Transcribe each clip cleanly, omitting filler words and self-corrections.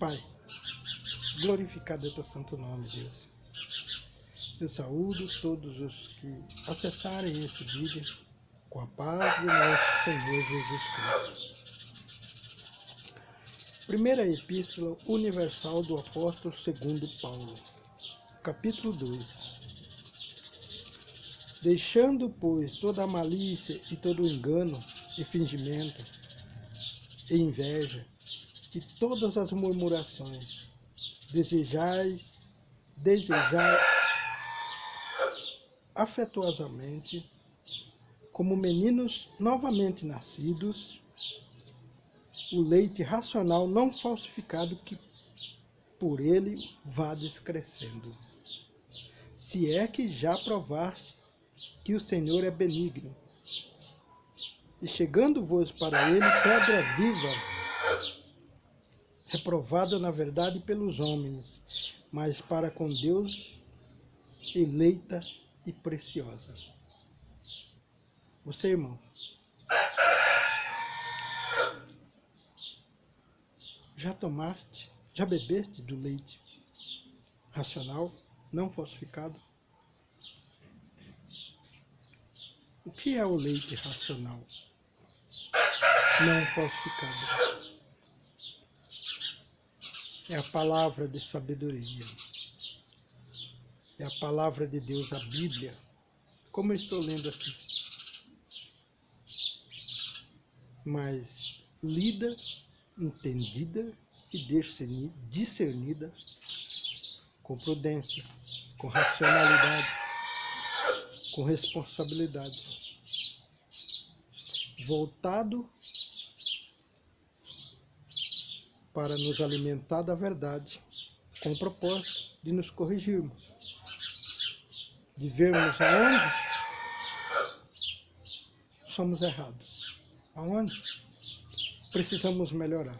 Pai, glorificado é teu santo nome, Deus. Eu saúdo todos os que acessarem esse vídeo com a paz do nosso Senhor Jesus Cristo. Primeira Epístola Universal do Apóstolo segundo Paulo, capítulo 2. Deixando, pois, toda a malícia e todo o engano e fingimento e inveja e todas as murmurações, desejai afetuosamente, como meninos novamente nascidos, o leite racional não falsificado que por ele vades crescendo. Se é que já provaste que o Senhor é benigno, e chegando-vos para ele pedra viva, reprovada na verdade pelos homens, mas para com Deus eleita e preciosa. Você, irmão, já tomaste, já bebeste do leite racional, não falsificado? O que é o leite racional, não falsificado? É a palavra de sabedoria. É a palavra de Deus, a Bíblia, como eu estou lendo aqui. Mas lida, entendida e discernida com prudência, com racionalidade, com responsabilidade, voltado para nos alimentar da verdade, com o propósito de nos corrigirmos, de vermos aonde somos errados, aonde precisamos melhorar,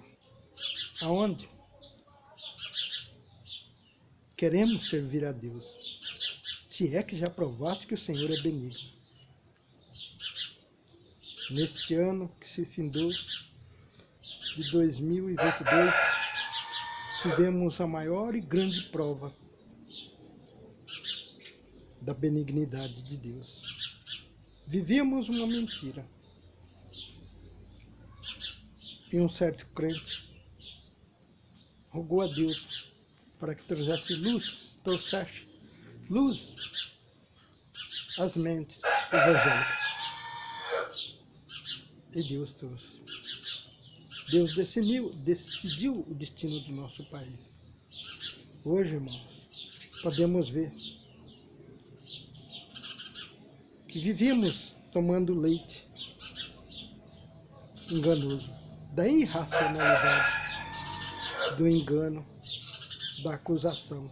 aonde queremos servir a Deus, se é que já provaste que o Senhor é benigno. Neste ano que se findou, de 2022, tivemos a maior e grande prova da benignidade de Deus. Vivíamos uma mentira. E um certo crente rogou a Deus para que trouxesse luz às mentes evangélicas. E Deus trouxe. Deus decidiu o destino do nosso país. Hoje, irmãos, podemos ver que vivíamos tomando leite enganoso, da irracionalidade, do engano, da acusação.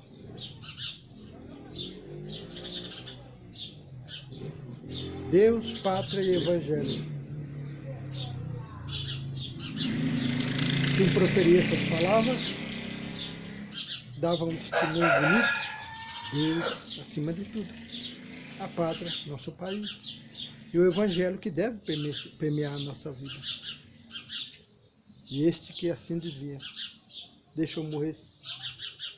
Deus, pátria e evangelho. Quem proferia essas palavras dava um testemunho bonito. Deus, acima de tudo. A pátria, nosso país. E o evangelho que deve permear a nossa vida. E este que assim dizia, deixou morrer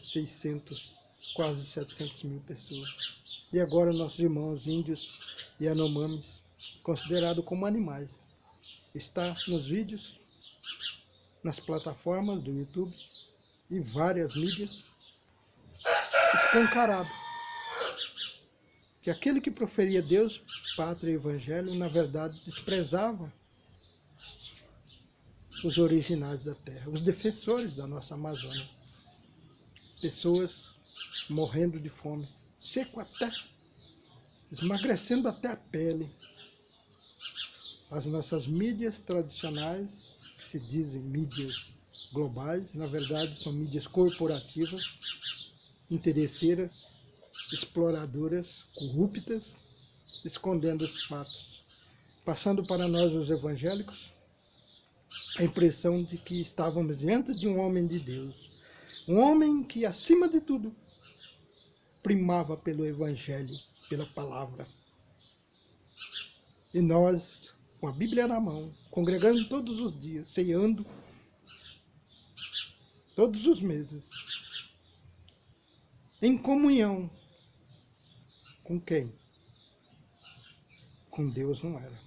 600, quase 700 mil pessoas. E agora nossos irmãos índios e anomamis, considerados como animais, está nos vídeos, nas plataformas do YouTube e várias mídias, escancarado que aquele que proferia Deus, pátria e evangelho, na verdade desprezava os originais da terra, os defensores da nossa Amazônia. Pessoas morrendo de fome, seco até, esmagrecendo até a pele. As nossas mídias tradicionais, que se dizem mídias globais, na verdade são mídias corporativas, interesseiras, exploradoras, corruptas, escondendo os fatos, passando para nós os evangélicos a impressão de que estávamos diante de um homem de Deus, um homem que, acima de tudo, primava pelo evangelho, pela palavra. E nós, com a Bíblia na mão, congregando todos os dias, ceando, todos os meses, em comunhão. Com quem? Com Deus não era.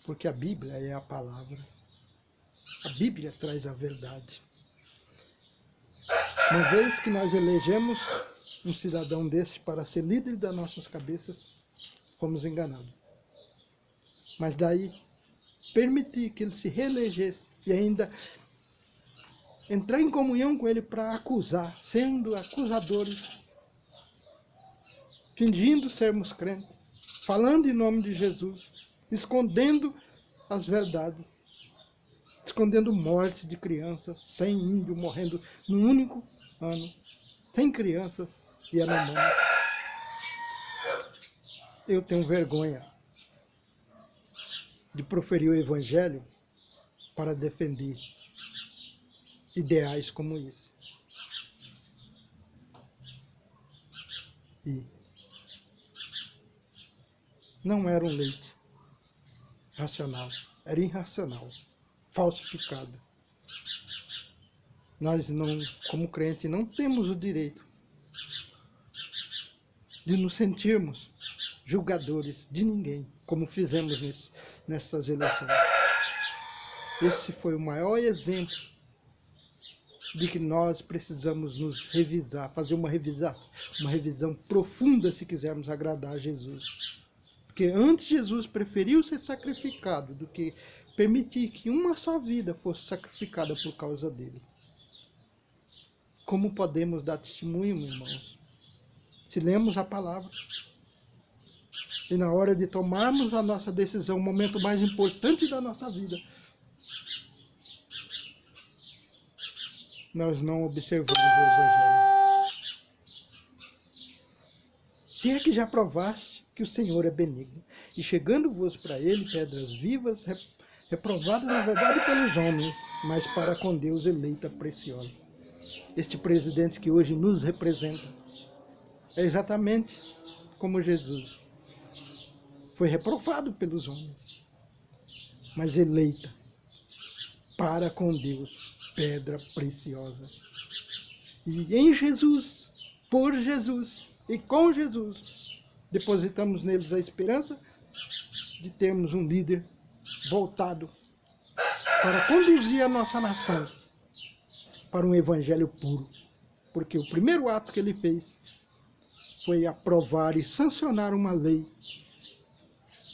Porque a Bíblia é a palavra. A Bíblia traz a verdade. Uma vez que nós elegemos um cidadão deste para ser líder das nossas cabeças, fomos enganados. Mas daí, permitir que ele se reelegesse e ainda entrar em comunhão com ele para acusar, sendo acusadores, fingindo sermos crentes, falando em nome de Jesus, escondendo as verdades, escondendo mortes de crianças, 100 índios morrendo num único ano, 100 crianças e Yanomami. Eu tenho vergonha de proferir o evangelho para defender ideais como esse. E não era um leite racional, era irracional, falsificado. Nós, não, como crente, não temos o direito de nos sentirmos julgadores de ninguém, como fizemos nessas eleições. Esse foi o maior exemplo de que nós precisamos nos revisar, fazer uma revisão profunda se quisermos agradar a Jesus. Porque antes Jesus preferiu ser sacrificado do que permitir que uma só vida fosse sacrificada por causa dele. Como podemos dar testemunho, meus irmãos? Se lemos a palavra e na hora de tomarmos a nossa decisão, o momento mais importante da nossa vida, nós não observamos o evangelho. Se é que já provaste que o Senhor é benigno, e chegando-vos para ele pedras vivas, reprovadas na verdade pelos homens, mas para com Deus eleita preciosa. Este presidente que hoje nos representa é exatamente como Jesus. Foi reprovado pelos homens, mas eleita para com Deus, pedra preciosa. E em Jesus, por Jesus e com Jesus, depositamos neles a esperança de termos um líder voltado para conduzir a nossa nação para um evangelho puro. Porque o primeiro ato que ele fez foi aprovar e sancionar uma lei,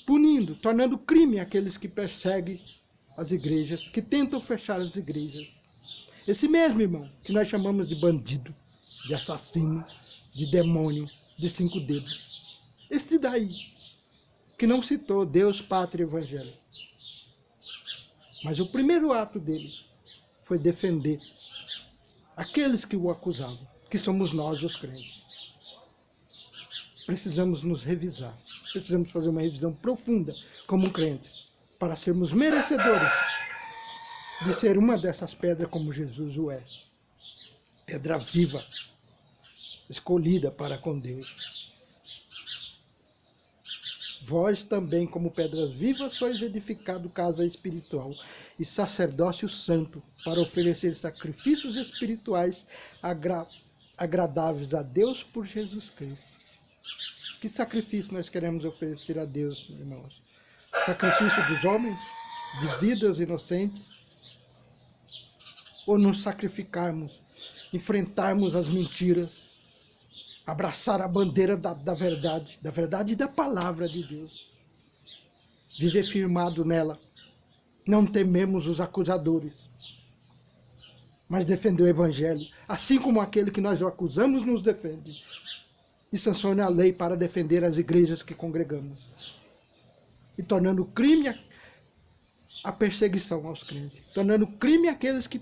punindo, tornando crime aqueles que perseguem as igrejas, que tentam fechar as igrejas. Esse mesmo, irmão, que nós chamamos de bandido, de assassino, de demônio, de 5 dedos. Esse daí, que não citou Deus, Pátria e Evangelho. Mas o primeiro ato dele foi defender aqueles que o acusavam, que somos nós, os crentes. Precisamos nos revisar, precisamos fazer uma revisão profunda como crentes, para sermos merecedores de ser uma dessas pedras como Jesus o é. Pedra viva, escolhida para com Deus. Vós também, como pedras vivas, sois edificado casa espiritual e sacerdócio santo, para oferecer sacrifícios espirituais agradáveis a Deus por Jesus Cristo. Que sacrifício nós queremos oferecer a Deus, irmãos? Sacrifício dos homens, de vidas inocentes? Ou nos sacrificarmos, enfrentarmos as mentiras, abraçar a bandeira da verdade e da palavra de Deus, viver firmado nela, não tememos os acusadores, mas defender o evangelho, assim como aquele que nós o acusamos nos defende, e sanciona a lei para defender as igrejas que congregamos, e tornando crime a perseguição aos crentes, tornando crime aqueles que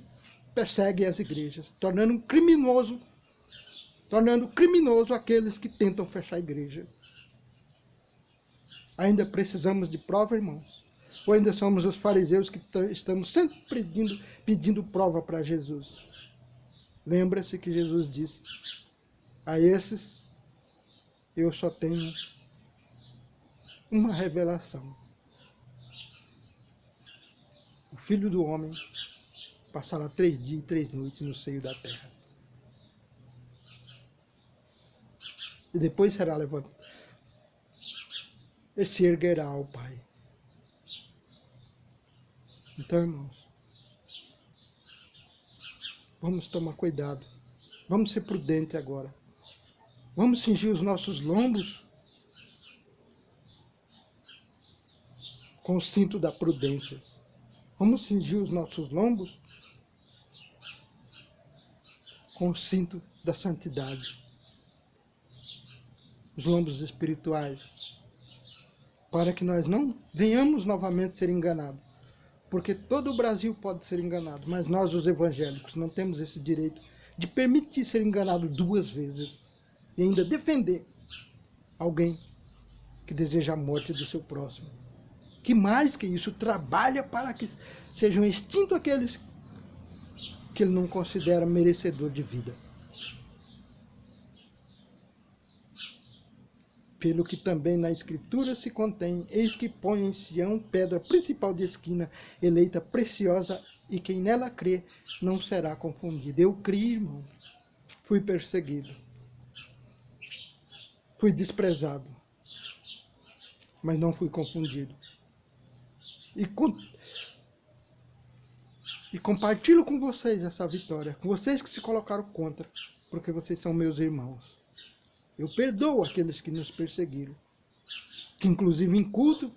perseguem as igrejas, tornando criminoso aqueles que tentam fechar a igreja. Ainda precisamos de prova, irmãos? Ou ainda somos os fariseus que estamos sempre pedindo prova para Jesus? Lembra-se que Jesus disse: a esses eu só tenho uma revelação. O Filho do Homem passará 3 dias e 3 noites no seio da terra. E depois será levantado. E se erguerá ao Pai. Então, irmãos, vamos tomar cuidado. Vamos ser prudentes agora. Vamos cingir os nossos lombos com o cinto da prudência. Vamos cingir os nossos lombos com o cinto da santidade. Os lombos espirituais. Para que nós não venhamos novamente ser enganados. Porque todo o Brasil pode ser enganado, mas nós, os evangélicos, não temos esse direito de permitir ser enganado 2 vezes e ainda defender alguém que deseja a morte do seu próximo. Que mais que isso, trabalha para que sejam extintos aqueles que ele não considera merecedor de vida. Pelo que também na Escritura se contém, eis que põe em Sião pedra principal de esquina, eleita preciosa, e quem nela crê não será confundido. Eu criei, irmão, fui perseguido, fui desprezado, mas não fui confundido. E compartilho com vocês essa vitória, com vocês que se colocaram contra, porque vocês são meus irmãos. Eu perdoo aqueles que nos perseguiram, que inclusive em culto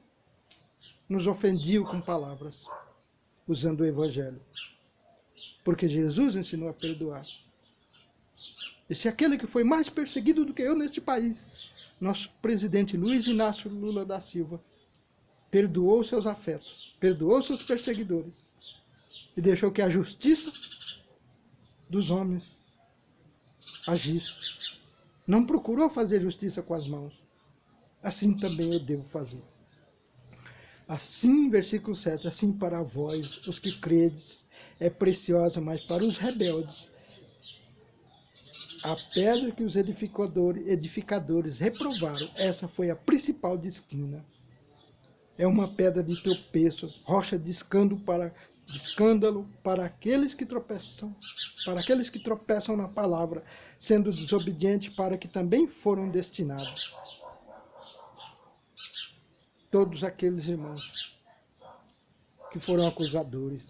nos ofendiam com palavras, usando o Evangelho. Porque Jesus ensinou a perdoar. E se aquele que foi mais perseguido do que eu neste país, nosso presidente Luiz Inácio Lula da Silva, perdoou seus afetos, perdoou seus perseguidores, e deixou que a justiça dos homens agisse. Não procurou fazer justiça com as mãos. Assim também eu devo fazer. Assim, versículo 7, assim para vós, os que credes, é preciosa, mas para os rebeldes, a pedra que os edificadores reprovaram, essa foi a principal de esquina. É uma pedra de tropeço, rocha de escândalo para aqueles que tropeçam na palavra, sendo desobedientes, para que também foram destinados. Todos aqueles irmãos que foram acusadores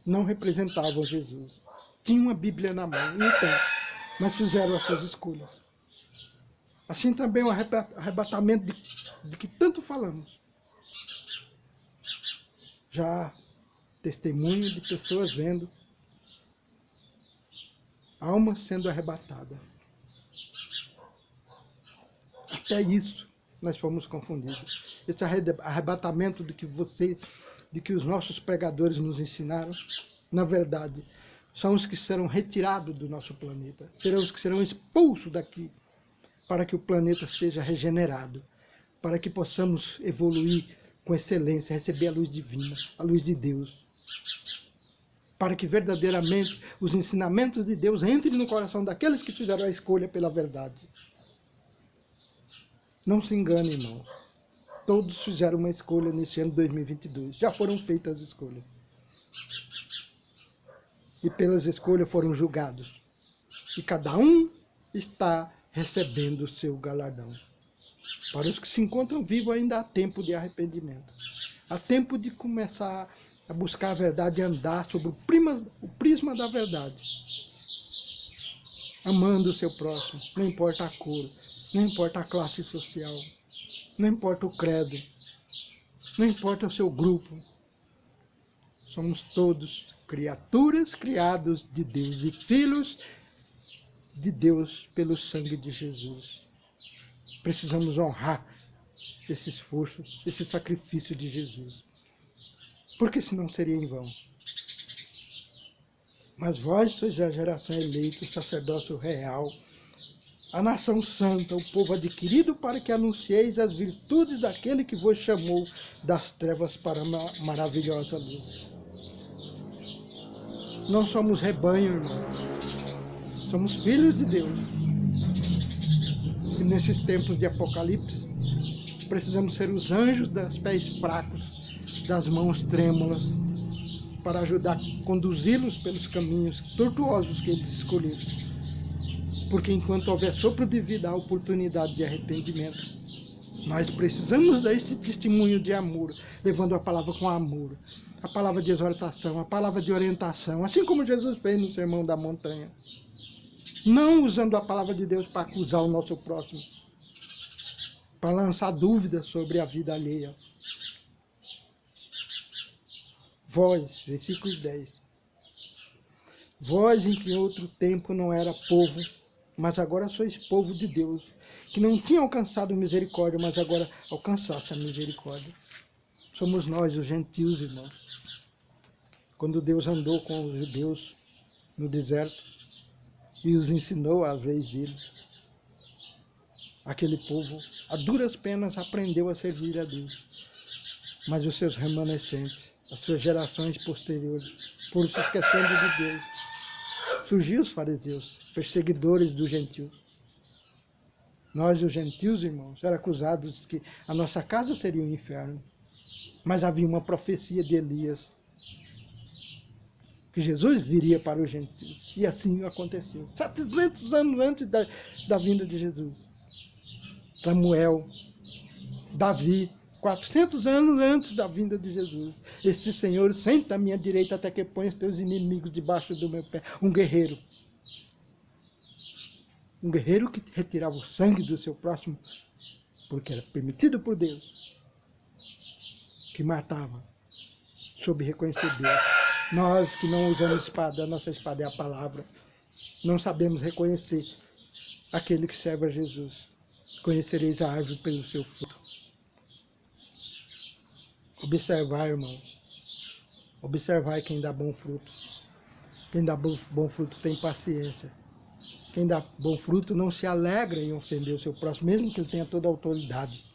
não representavam Jesus. Tinham a Bíblia na mão, e tem, mas fizeram as suas escolhas. Assim também o arrebatamento de que tanto falamos. Já testemunho de pessoas vendo almas sendo arrebatadas. Até isso nós fomos confundidos. Esse arrebatamento de que os nossos pregadores nos ensinaram, na verdade, são os que serão retirados do nosso planeta. Serão os que serão expulsos daqui, para que o planeta seja regenerado, para que possamos evoluir com excelência, receber a luz divina, a luz de Deus. Para que verdadeiramente os ensinamentos de Deus entrem no coração daqueles que fizeram a escolha pela verdade. Não se engane, irmãos. Todos fizeram uma escolha nesse ano de 2022. Já foram feitas as escolhas. E pelas escolhas foram julgados. E cada um está recebendo o seu galardão. Para os que se encontram vivos ainda há tempo de arrependimento. Há tempo de começar a buscar a verdade e andar sobre o prisma da verdade. Amando o seu próximo, não importa a cor, não importa a classe social, não importa o credo, não importa o seu grupo. Somos todos criaturas criados de Deus e filhos de Deus pelo sangue de Jesus. Precisamos honrar esse esforço, esse sacrifício de Jesus. Porque senão seria em vão. Mas vós sois a geração eleita, o sacerdócio real, a nação santa, o povo adquirido, para que anuncieis as virtudes daquele que vos chamou das trevas para a maravilhosa luz. Não somos rebanho, irmão. Somos filhos de Deus. E nesses tempos de Apocalipse, precisamos ser os anjos dos pés fracos, das mãos trêmulas, para ajudar a conduzi-los pelos caminhos tortuosos que eles escolheram. Porque enquanto houver sopro de vida, há oportunidade de arrependimento. Nós precisamos desse testemunho de amor, levando a palavra com amor, a palavra de exortação, a palavra de orientação, assim como Jesus fez no Sermão da Montanha. Não usando a palavra de Deus para acusar o nosso próximo, para lançar dúvidas sobre a vida alheia. Vós, versículo 10. Vós em que em outro tempo não era povo, mas agora sois povo de Deus, que não tinha alcançado misericórdia, mas agora alcançaste a misericórdia. Somos nós, os gentios, irmãos. Quando Deus andou com os judeus no deserto e os ensinou as leis dele, aquele povo, a duras penas, aprendeu a servir a Deus. Mas os seus remanescentes, as suas gerações posteriores, foram se esquecendo de Deus. Surgiu os fariseus, perseguidores dos gentios. Nós, os gentios, irmãos, eram acusados que a nossa casa seria um inferno. Mas havia uma profecia de Elias, que Jesus viria para os gentios. E assim aconteceu. 700 anos antes da vinda de Jesus. Samuel, Davi, 400 anos antes da vinda de Jesus. Esse Senhor senta à minha direita até que põe os teus inimigos debaixo do meu pé. Um guerreiro. Um guerreiro que retirava o sangue do seu próximo, porque era permitido por Deus. Que matava, soube reconhecer Deus. Nós que não usamos espada, a nossa espada é a palavra. Não sabemos reconhecer aquele que serve a Jesus. Conhecereis a árvore pelo seu fruto. Observar, irmãos. Observar quem dá bom fruto. Quem dá bom fruto tem paciência. Quem dá bom fruto não se alegra em ofender o seu próximo, mesmo que ele tenha toda a autoridade.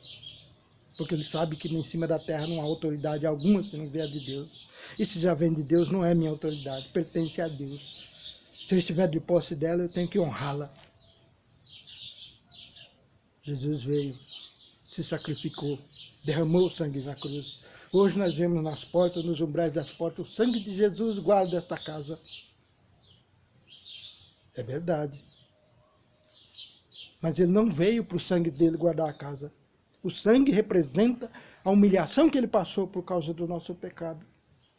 Porque ele sabe que em cima da terra não há autoridade alguma se não vier de Deus. E se já vem de Deus, não é minha autoridade, pertence a Deus. Se eu estiver de posse dela, eu tenho que honrá-la. Jesus veio, se sacrificou, derramou o sangue na cruz. Hoje nós vemos nas portas, nos umbrais das portas, o sangue de Jesus guarda esta casa. É verdade. Mas ele não veio para o sangue dele guardar a casa. O sangue representa a humilhação que ele passou por causa do nosso pecado.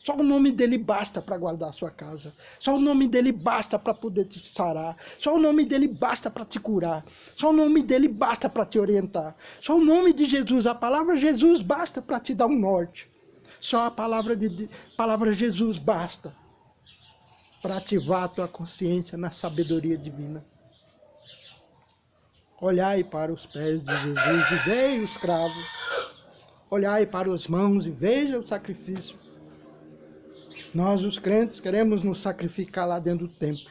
Só o nome dele basta para guardar a sua casa. Só o nome dele basta para poder te sarar. Só o nome dele basta para te curar. Só o nome dele basta para te orientar. Só o nome de Jesus, a palavra Jesus basta para te dar um norte. Só a palavra Jesus basta para ativar a tua consciência na sabedoria divina. Olhai para os pés de Jesus e veja os cravos. Olhai para as mãos e veja o sacrifício. Nós, os crentes, queremos nos sacrificar lá dentro do templo,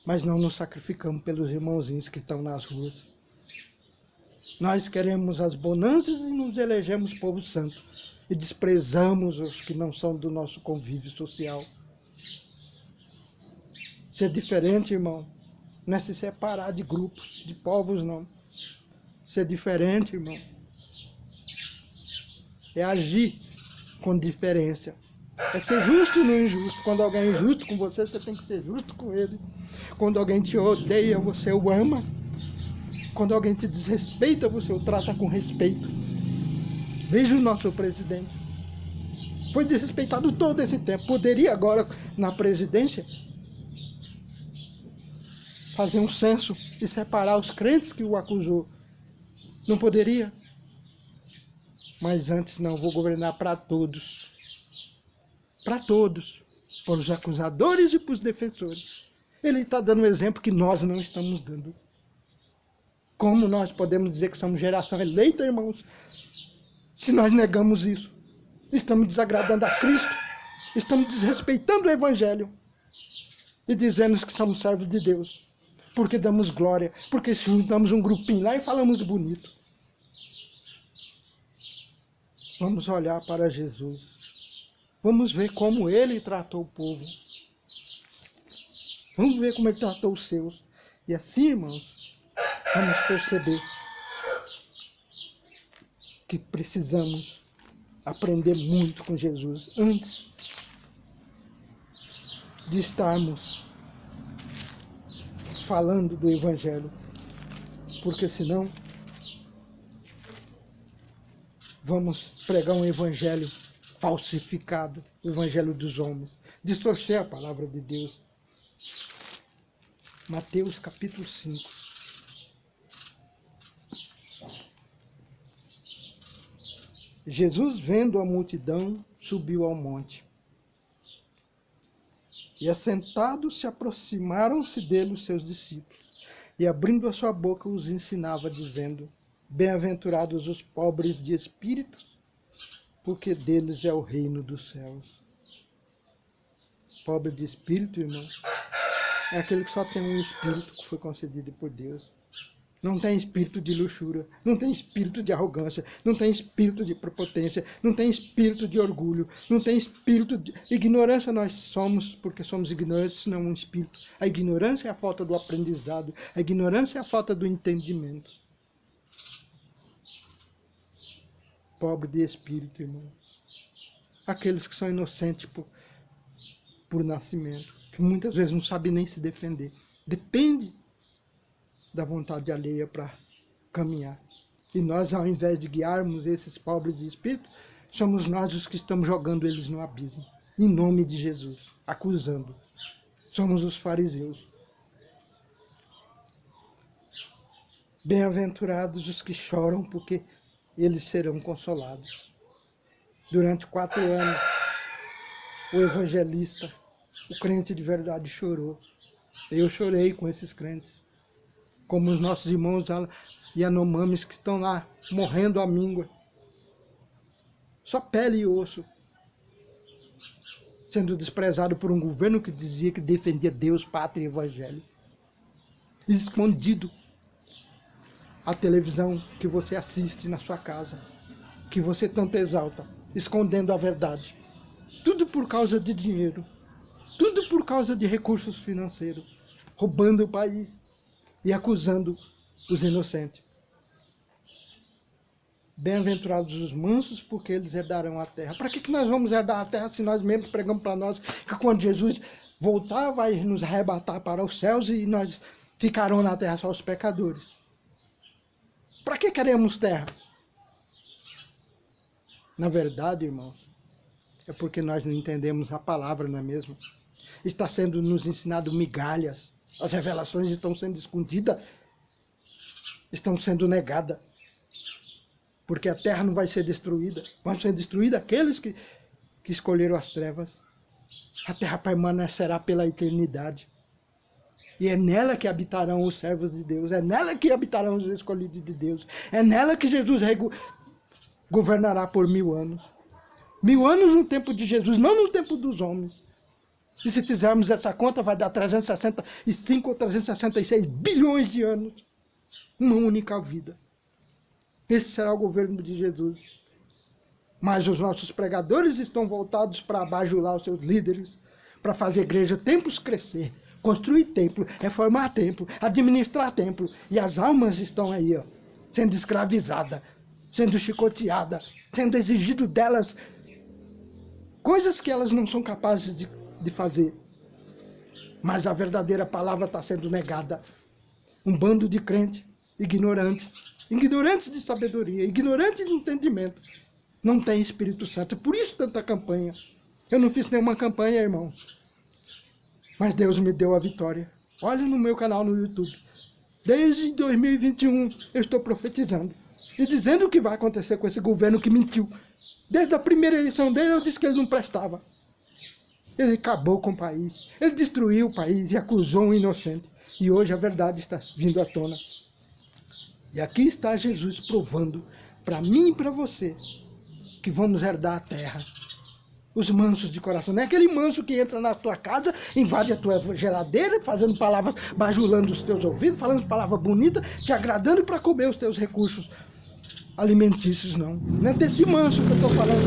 mas não nos sacrificamos pelos irmãozinhos que estão nas ruas. Nós queremos as bonanças e nos elegemos povo santo e desprezamos os que não são do nosso convívio social. Ser diferente, irmão, não é se separar de grupos, de povos, não. Ser diferente, irmão, é agir com diferença. É ser justo no injusto. Quando alguém é injusto com você, você tem que ser justo com ele. Quando alguém te odeia, você o ama. Quando alguém te desrespeita, você o trata com respeito. Veja o nosso presidente. Foi desrespeitado todo esse tempo. Poderia agora, na presidência, fazer um censo e separar os crentes que o acusou. Não poderia? Mas antes não, vou governar para todos. Para todos. Para os acusadores e para os defensores. Ele está dando um exemplo que nós não estamos dando. Como nós podemos dizer que somos geração eleita, irmãos, se nós negamos isso? Estamos desagradando a Cristo. Estamos desrespeitando o Evangelho. E dizendo que somos servos de Deus. Porque damos glória. Porque juntamos um grupinho lá e falamos bonito. Vamos olhar para Jesus. Vamos ver como ele tratou o povo. Vamos ver como ele tratou os seus. E assim, irmãos, vamos perceber que precisamos aprender muito com Jesus antes de estarmos falando do Evangelho, porque senão vamos pregar um Evangelho falsificado, o Evangelho dos homens, distorcer a palavra de Deus. Mateus capítulo 5. Jesus, vendo a multidão, subiu ao monte. E assentados se aproximaram-se dele os seus discípulos. E abrindo a sua boca os ensinava, dizendo: Bem-aventurados os pobres de espírito, porque deles é o reino dos céus. Pobre de espírito, irmão, é aquele que só tem um espírito que foi concedido por Deus. Não tem espírito de luxúria, não tem espírito de arrogância, não tem espírito de prepotência, não tem espírito de orgulho, não tem espírito de ignorância. Nós somos, porque somos ignorantes, não um espírito. A ignorância é a falta do aprendizado, a ignorância é a falta do entendimento. Pobre de espírito, irmão. Aqueles que são inocentes por nascimento, que muitas vezes não sabem nem se defender. Depende da vontade alheia para caminhar. E nós, ao invés de guiarmos esses pobres de espírito, somos nós os que estamos jogando eles no abismo. Em nome de Jesus, acusando. Somos os fariseus. Bem-aventurados os que choram, porque eles serão consolados. Durante 4 anos, o evangelista, o crente de verdade chorou. Eu chorei com esses crentes. Como os nossos irmãos Yanomamis que estão lá, morrendo à míngua. Só pele e osso. Sendo desprezado por um governo que dizia que defendia Deus, pátria e evangelho. Escondido. A televisão que você assiste na sua casa, que você tanto exalta, escondendo a verdade. Tudo por causa de dinheiro. Tudo por causa de recursos financeiros. Roubando o país. E acusando os inocentes. Bem-aventurados os mansos, porque eles herdarão a terra. Para que nós vamos herdar a terra se nós mesmos pregamos para nós que quando Jesus voltar vai nos arrebatar para os céus e nós ficarão na terra só os pecadores? Para que queremos terra? Na verdade, irmãos, é porque nós não entendemos a palavra, não é mesmo? Está sendo nos ensinado migalhas. As revelações estão sendo escondidas, estão sendo negadas. Porque a terra não vai ser destruída. Vão ser destruídos aqueles que escolheram as trevas. A terra permanecerá pela eternidade. E é nela que habitarão os servos de Deus. É nela que habitarão os escolhidos de Deus. É nela que Jesus governará por 1000 anos. 1000 anos no tempo de Jesus, não no tempo dos homens. E se fizermos essa conta, vai dar 365 ou 366 bilhões de anos. Uma única vida. Esse será o governo de Jesus. Mas os nossos pregadores estão voltados para bajular os seus líderes, para fazer a igreja templos crescer, construir templo, reformar templo, administrar templo. E as almas estão aí, ó, sendo escravizadas, sendo chicoteadas, sendo exigido delas coisas que elas não são capazes de fazer. Mas a verdadeira palavra está sendo negada. Um bando de crentes ignorantes de sabedoria, ignorantes de entendimento, não tem Espírito Santo. Por isso tanta campanha. Eu não fiz nenhuma campanha, irmãos, mas Deus me deu a vitória. Olha no meu canal no YouTube. Desde 2021 eu estou profetizando e dizendo o que vai acontecer com esse governo que mentiu. Desde a primeira eleição dele eu disse que ele não prestava. Ele acabou com o país, ele destruiu o país e acusou um inocente. E hoje a verdade está vindo à tona. E aqui está Jesus provando para mim e para você que vamos herdar a terra. Os mansos de coração. Não é aquele manso que entra na tua casa, invade a tua geladeira, fazendo palavras, bajulando os teus ouvidos, falando palavras bonitas, te agradando para comer os teus recursos alimentícios, não. Não é desse manso que eu estou falando.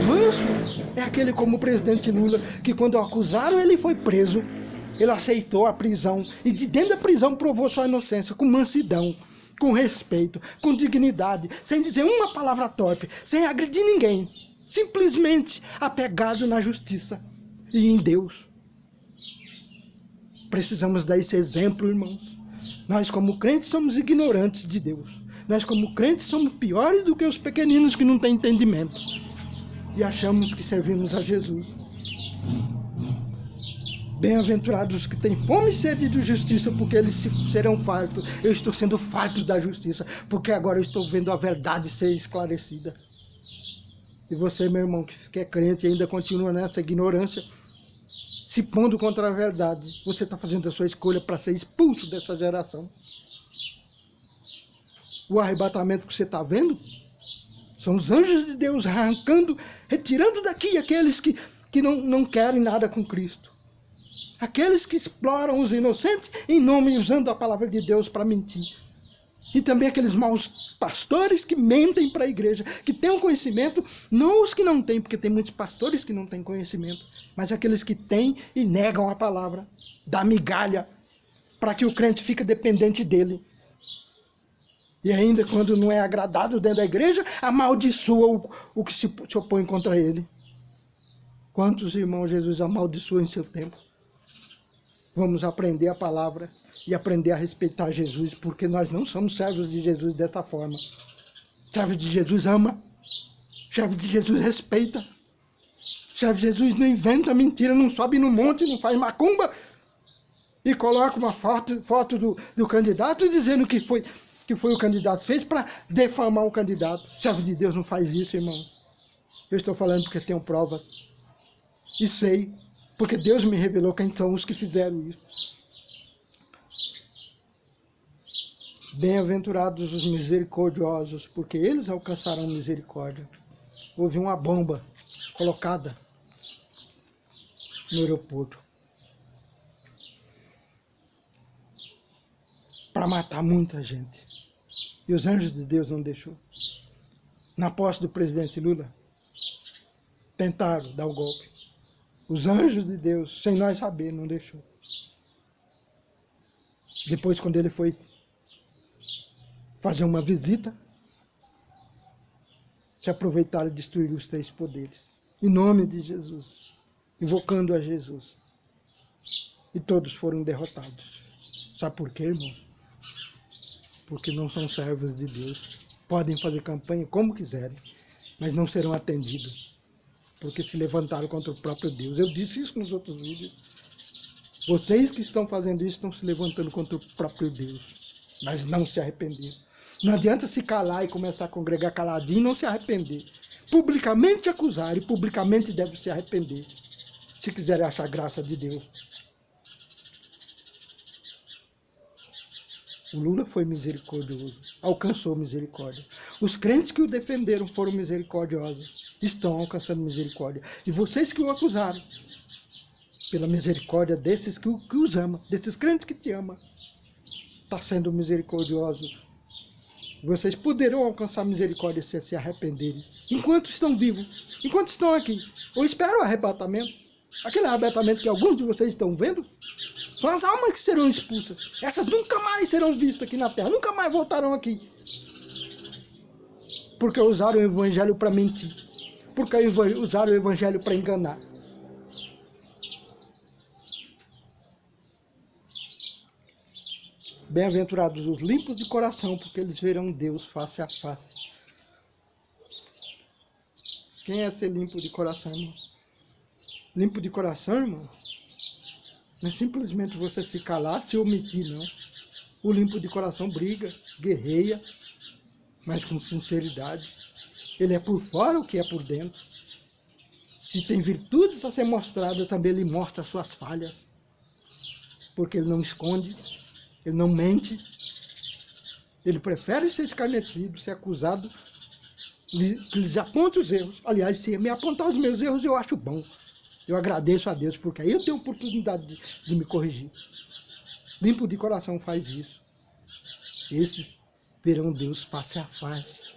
Manso é aquele como o presidente Lula, que quando o acusaram, ele foi preso. Ele aceitou a prisão e de dentro da prisão provou sua inocência, com mansidão, com respeito, com dignidade, sem dizer uma palavra torpe, sem agredir ninguém. Simplesmente apegado na justiça e em Deus. Precisamos dar esse exemplo, irmãos. Nós, como crentes, somos ignorantes de Deus. Nós, como crentes, somos piores do que os pequeninos que não têm entendimento. E achamos que servimos a Jesus. Bem-aventurados os que têm fome e sede de justiça, porque eles serão fartos. Eu estou sendo farto da justiça, porque agora eu estou vendo a verdade ser esclarecida. E você, meu irmão, que é crente e ainda continua nessa ignorância, se pondo contra a verdade, você está fazendo a sua escolha para ser expulso dessa geração. O arrebatamento que você está vendo são os anjos de Deus arrancando, retirando daqui aqueles que não querem nada com Cristo. Aqueles que exploram os inocentes em nome usando a palavra de Deus para mentir. E também aqueles maus pastores que mentem para a igreja, que têm um conhecimento, não os que não têm, porque tem muitos pastores que não têm conhecimento, mas aqueles que têm e negam a palavra, dá migalha, para que o crente fique dependente dele. E ainda quando não é agradado dentro da igreja, amaldiçoa o que se opõe contra ele. Quantos irmãos Jesus amaldiçoou em seu tempo? Vamos aprender a palavra e aprender a respeitar Jesus, porque nós não somos servos de Jesus dessa forma. Servo de Jesus ama, servo de Jesus respeita, servo de Jesus não inventa mentira, não sobe no monte, não faz macumba e coloca uma foto do candidato dizendo que foi o candidato fez para defamar o candidato. Servo de Deus não faz isso, irmão. Eu estou falando porque tenho provas e sei, porque Deus me revelou quem são os que fizeram isso. Bem-aventurados os misericordiosos, porque eles alcançarão misericórdia. Houve uma bomba colocada no aeroporto para matar muita gente. E os anjos de Deus não deixou. Na posse do presidente Lula, tentaram dar o golpe. Os anjos de Deus, sem nós saber, não deixou. Depois, quando ele foi fazer uma visita, se aproveitaram e destruíram os 3 poderes. Em nome de Jesus, invocando a Jesus. E todos foram derrotados. Sabe por quê, irmãos? Porque não são servos de Deus. Podem fazer campanha como quiserem, mas não serão atendidos. Porque se levantaram contra o próprio Deus. Eu disse isso nos outros vídeos. Vocês que estão fazendo isso estão se levantando contra o próprio Deus. Mas não se arrependeram. Não adianta se calar e começar a congregar caladinho e não se arrepender. Publicamente acusar e publicamente deve se arrepender. Se quiserem achar graça de Deus. O Lula foi misericordioso, alcançou misericórdia. Os crentes que o defenderam foram misericordiosos, estão alcançando misericórdia. E vocês que o acusaram, pela misericórdia desses que os ama, desses crentes que te amam, está sendo misericordioso. Vocês poderão alcançar misericórdia se se arrependerem, enquanto estão vivos, enquanto estão aqui. Ou esperam o arrebatamento. Aquele arrebatamento que alguns de vocês estão vendo, são as almas que serão expulsas. Essas nunca mais serão vistas aqui na terra, nunca mais voltarão aqui. Porque usaram o evangelho para mentir. Porque usaram o evangelho para enganar. Bem-aventurados os limpos de coração, porque eles verão Deus face a face. Quem é ser limpo de coração, irmão? Limpo de coração, irmão? Não é simplesmente você se calar, se omitir, não. O limpo de coração briga, guerreia, mas com sinceridade. Ele é por fora o que é por dentro. Se tem virtudes a ser mostrada, também ele mostra as suas falhas. Porque ele não esconde, ele não mente. Ele prefere ser escarnecido, ser acusado, que lhes aponta os erros. Aliás, se me apontar os meus erros, eu acho bom. Eu agradeço a Deus, porque aí eu tenho oportunidade de me corrigir. Limpo de coração faz isso. Esses verão Deus face a face.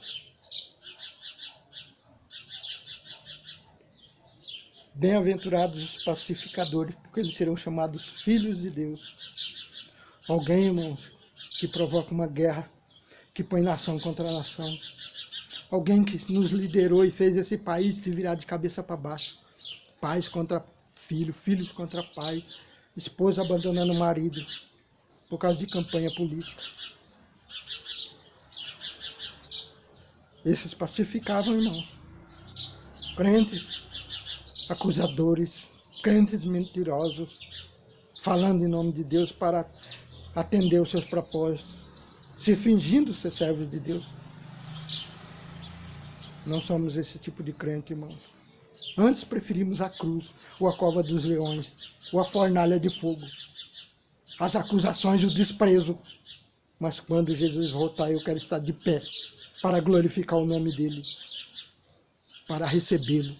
Bem-aventurados os pacificadores, porque eles serão chamados filhos de Deus. Alguém, irmãos, que provoca uma guerra, que põe nação contra nação. Alguém que nos liderou e fez esse país se virar de cabeça para baixo. Pais contra filho, filhos contra pai. esposa abandonando o marido por causa de campanha política. Esses pacificavam, irmãos. Crentes acusadores, crentes mentirosos, falando em nome de Deus para atender os seus propósitos, se fingindo ser servos de Deus. Não somos esse tipo de crente, irmãos. Antes preferimos a cruz, ou a cova dos leões, ou a fornalha de fogo, as acusações e o desprezo. Mas quando Jesus voltar, eu quero estar de pé para glorificar o nome dele, para recebê-lo.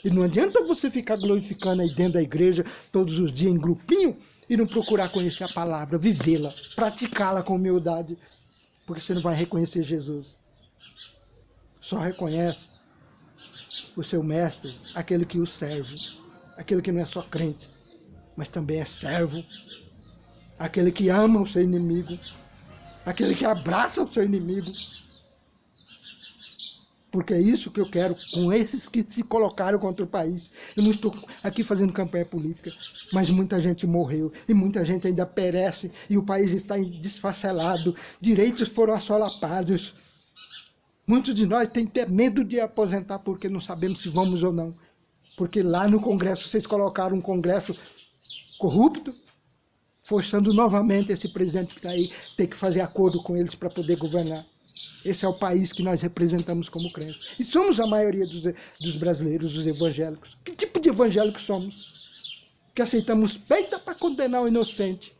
E não adianta você ficar glorificando aí dentro da igreja todos os dias em grupinho e não procurar conhecer a palavra, vivê-la, praticá-la com humildade, porque você não vai reconhecer Jesus. Só reconhece o seu mestre, aquele que o serve, aquele que não é só crente, mas também é servo, aquele que ama o seu inimigo, aquele que abraça o seu inimigo. Porque é isso que eu quero com esses que se colocaram contra o país. Eu não estou aqui fazendo campanha política, mas muita gente morreu e muita gente ainda perece e o país está desfacelado, direitos foram assolapados. Muitos de nós têm medo de aposentar porque não sabemos se vamos ou não. Porque lá no Congresso vocês colocaram um Congresso corrupto, forçando novamente esse presidente que está aí ter que fazer acordo com eles para poder governar. Esse é o país que nós representamos como crentes. E somos a maioria dos brasileiros, dos evangélicos. Que tipo de evangélicos somos? Que aceitamos peita para condenar o inocente.